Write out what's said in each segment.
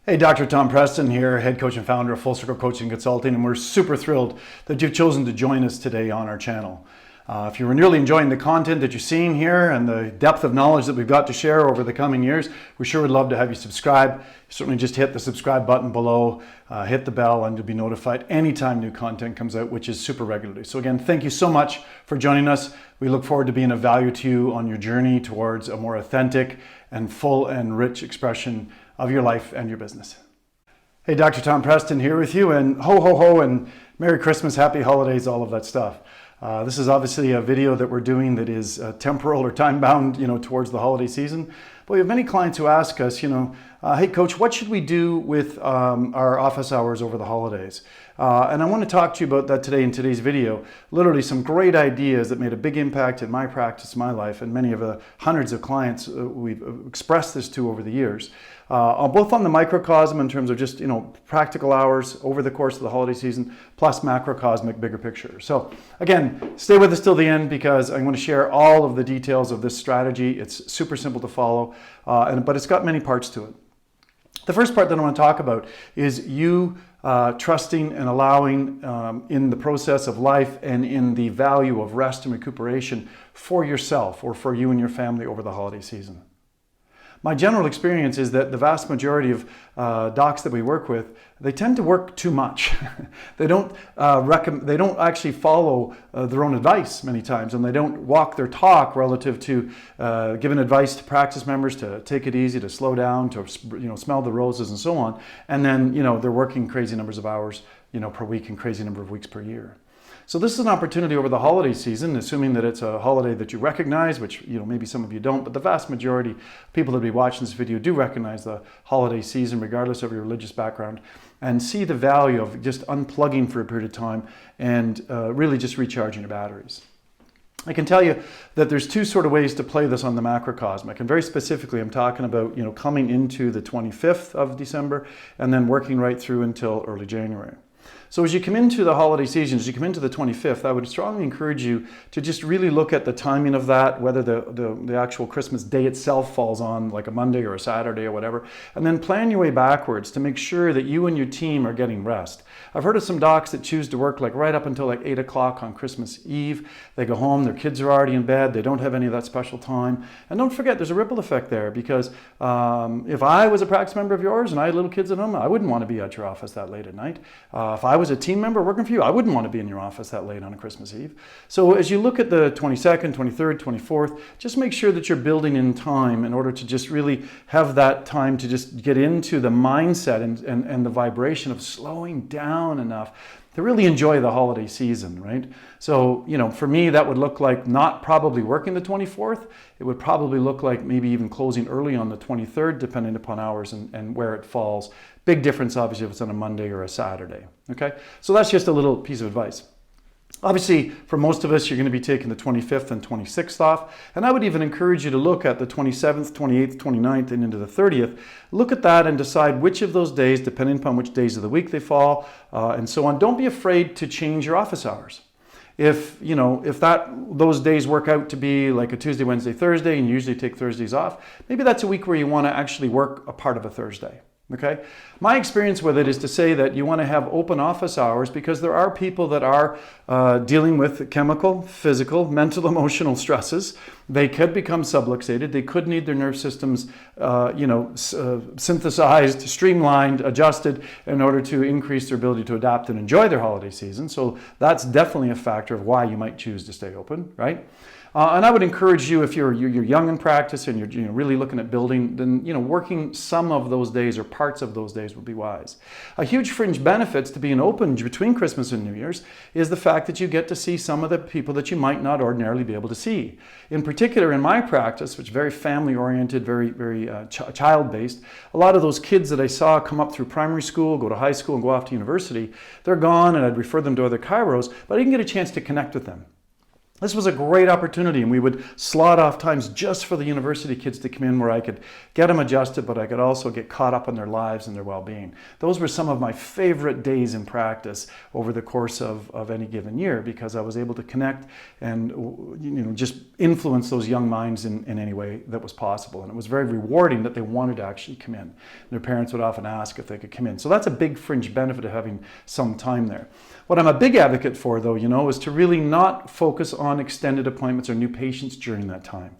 Hey, Dr. Tom Preston here, head coach and founder of Full Circle Coaching Consulting, and we're super thrilled that you've chosen to join us today on our channel. If you're really enjoying the content that you're seeing here and the depth of knowledge that we've got to share over the coming years, we sure would love to have you subscribe. Certainly just hit the subscribe button below, hit the bell, and you'll be notified anytime new content comes out, which is super regularly. So again, thank you so much for joining us. We look forward to being of value to you on your journey towards a more authentic and full and rich expression of your life and your business. Hey, Dr. Tom Preston here with you, and ho ho ho and Merry Christmas, Happy Holidays, all of that stuff. This is obviously a video that we're doing that is temporal or time bound, towards the holiday season. But we have many clients who ask us, hey coach, what should we do with our office hours over the holidays? And I want to talk to you about that today in today's video. Literally some great ideas that made a big impact in my practice, my life, and many of the hundreds of clients we've expressed this to over the years. Both on the microcosm in terms of just, practical hours over the course of the holiday season, plus macrocosmic bigger picture. So again, stay with us till the end because I'm going to share all of the details of this strategy. It's super simple to follow, but it's got many parts to it. The first part that I want to talk about is you trusting and allowing in the process of life and in the value of rest and recuperation for yourself or for you and your family over the holiday season. My general experience is that the vast majority of docs that we work with, they tend to work too much. They don't actually follow their own advice many times, and they don't walk their talk relative to giving advice to practice members to take it easy, to slow down, to smell the roses and so on. And then they're working crazy numbers of hours per week and crazy number of weeks per year. So this is an opportunity over the holiday season, assuming that it's a holiday that you recognize, which maybe some of you don't, but the vast majority of people that will be watching this video do recognize the holiday season, regardless of your religious background, and see the value of just unplugging for a period of time and really just recharging your batteries. I can tell you that there's two sort of ways to play this on the macrocosmic, and very specifically I'm talking about coming into the 25th of December and then working right through until early January. So as you come into the holiday season, as you come into the 25th, I would strongly encourage you to just really look at the timing of that, whether the actual Christmas day itself falls on like a Monday or a Saturday or whatever, and then plan your way backwards to make sure that you and your team are getting rest. I've heard of some docs that choose to work like right up until like 8 o'clock on Christmas Eve. They go home, their kids are already in bed, they don't have any of that special time. And don't forget, there's a ripple effect there because if I was a practice member of yours and I had little kids at home, I wouldn't want to be at your office that late at night. If I was a team member working for you, I wouldn't want to be in your office that late on a Christmas Eve. So as you look at the 22nd, 23rd, 24th, just make sure that you're building in time in order to just really have that time to just get into the mindset and the vibration of slowing down enough to really enjoy the holiday season, right? So, for me, that would look like not probably working the 24th. It would probably look like maybe even closing early on the 23rd, depending upon hours and where it falls. Big difference, obviously, if it's on a Monday or a Saturday, okay? So that's just a little piece of advice. Obviously, for most of us, you're going to be taking the 25th and 26th off. And I would even encourage you to look at the 27th, 28th, 29th, and into the 30th. Look at that and decide which of those days, depending upon which days of the week they fall, and so on. Don't be afraid to change your office hours. If those days work out to be like a Tuesday, Wednesday, Thursday, and you usually take Thursdays off, maybe that's a week where you want to actually work a part of a Thursday. Okay. My experience with it is to say that you want to have open office hours because there are people that are dealing with chemical, physical, mental, emotional stresses. They could become subluxated. They could need their nerve systems, synthesized, streamlined, adjusted in order to increase their ability to adapt and enjoy their holiday season. So that's definitely a factor of why you might choose to stay open, right? And I would encourage you, if you're young in practice and you're really looking at building, then working some of those days or parts of those days would be wise. A huge fringe benefits to being open between Christmas and New Year's is the fact that you get to see some of the people that you might not ordinarily be able to see. In particular, in my practice, which is very family-oriented, very child-based, a lot of those kids that I saw come up through primary school, go to high school, and go off to university, they're gone, and I'd refer them to other chiros, but I didn't get a chance to connect with them. This was a great opportunity, and we would slot off times just for the university kids to come in where I could get them adjusted, but I could also get caught up in their lives and their well-being. Those were some of my favorite days in practice over the course of any given year, because I was able to connect and just influence those young minds in any way that was possible. And it was very rewarding that they wanted to actually come in. Their parents would often ask if they could come in. So that's a big fringe benefit of having some time there. What I'm a big advocate for, though, is to really not focus on extended appointments or new patients during that time.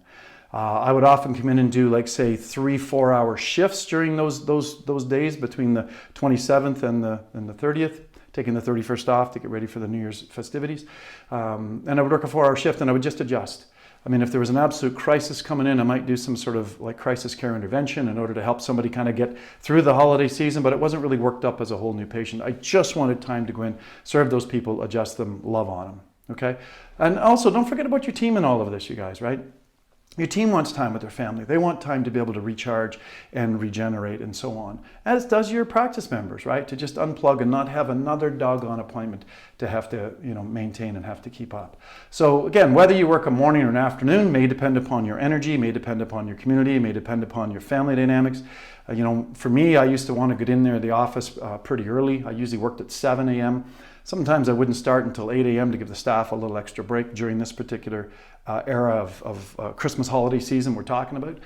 I would often come in and do, like, say, 3-4 hour shifts during those days between the 27th and the 30th, taking the 31st off to get ready for the New Year's festivities. And I would work a 4-hour shift, and I would just adjust. I mean, if there was an absolute crisis coming in, I might do some sort of like crisis care intervention in order to help somebody kind of get through the holiday season, but it wasn't really worked up as a whole new patient. I just wanted time to go in, serve those people, adjust them, love on them, okay? And also, don't forget about your team in all of this, you guys, right? Your team wants time with their family. They want time to be able to recharge and regenerate and so on. As does your practice members, right? To just unplug and not have another doggone appointment to have to, maintain and have to keep up. So again, whether you work a morning or an afternoon may depend upon your energy, may depend upon your community, may depend upon your family dynamics. For me, I used to want to get in there at the office pretty early. I usually worked at 7 a.m. Sometimes I wouldn't start until 8 a.m. to give the staff a little extra break during this particular era of Christmas holiday season we're talking about.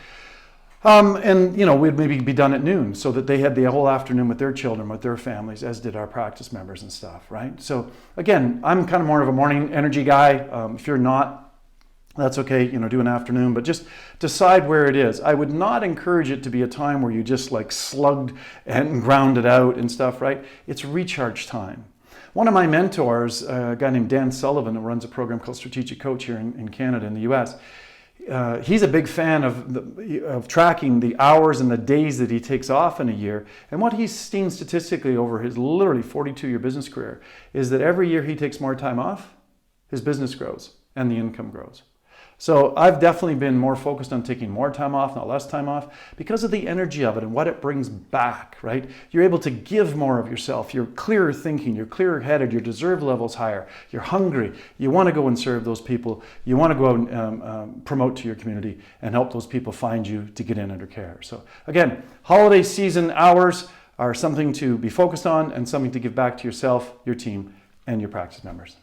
We'd maybe be done at noon so that they had the whole afternoon with their children, with their families, as did our practice members and stuff, right? So again, I'm kind of more of a morning energy guy. If you're not, that's okay, do an afternoon, but just decide where it is. I would not encourage it to be a time where you just like slugged and ground it out and stuff, right? It's recharge time. One of my mentors, a guy named Dan Sullivan, who runs a program called Strategic Coach here in Canada, in the US, he's a big fan of tracking the hours and the days that he takes off in a year. And what he's seen statistically over his literally 42-year business career is that every year he takes more time off, his business grows and the income grows. So I've definitely been more focused on taking more time off, not less time off, because of the energy of it and what it brings back, right? You're able to give more of yourself. You're clearer thinking, you're clearer headed, your deserve level's higher, you're hungry, you want to go and serve those people, you want to go out and promote to your community and help those people find you to get in under care. So again, holiday season hours are something to be focused on and something to give back to yourself, your team, and your practice members.